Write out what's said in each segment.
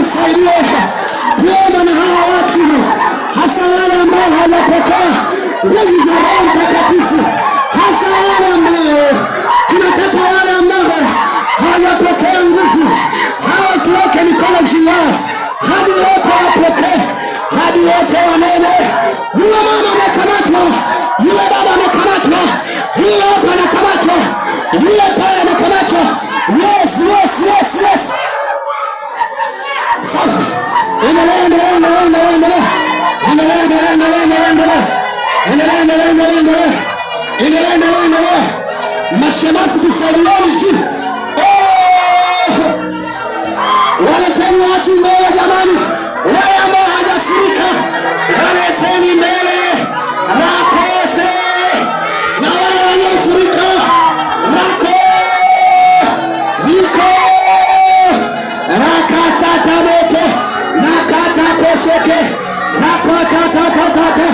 tusaidie kuomba na hawa watu, hasa wale ambao hawapokea nguvu za Roho Mtakatifu, hasa wale ambao tunataka, wale ambao hawapokea nguvu, hawa tuweke mikono juu yao hadi wote wapokee, hadi wote wanene. Yule mama amekamatwa, yule baba amekamatwa, yule hapa amekamatwa, yule pale amekamatwa. Yes. Sasa endelea. Mashemafu kusalieni juu. Waleteni watu mbele jamani, wale ambao hajafurika waleteni mbele, nakose na wale waliofurika nako niko rakatatabeke nakatakosheke rakatatatata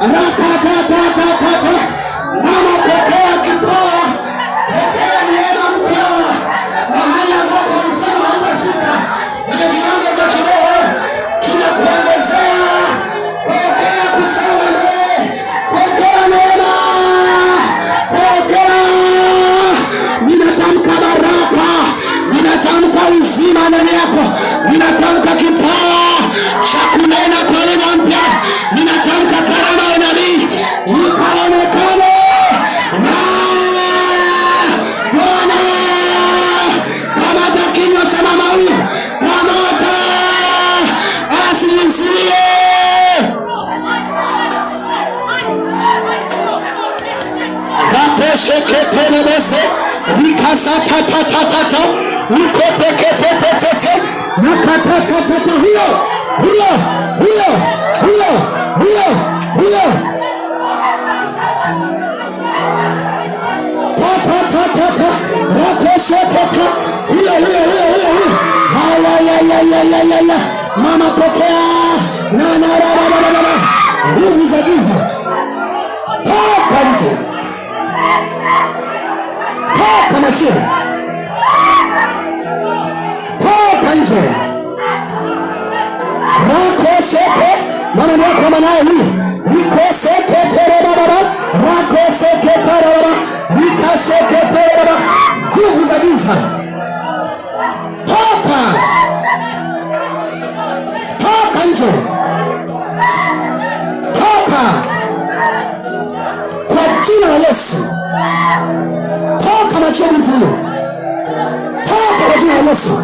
rakatatatata. Mama pokea kipawa, pokea neema mpya mahali ambapo msema hatafika kwenye viwango vya kiroho, tunakuongezea. Pokea kusema mbele, pokea neema, pokea. Ninatamka baraka, ninatamka uzima ndani yako, ninatamka kipawa cha kunena kwa lugha mpya, ninatamka karama ya nabii ikaonekane. Bwana, kamata kinywa cha mama huyu, kamata asizuie. Ratesheketelebese rikasatatata ukopeketetete nakatatata. Huyo rakesheketa huyo. Mama pokea na nguvu za giza, toka nje, toka machini, toka nje. Rakesheke mama ni wako mwanae huyu, rikoseketele baba, rakoseketele baba, rikasheketele baba. Nguvu za giza, toka nje, toka kwa jina la Yesu. Toka machoni mtu huyo, toka kwa jina la Yesu.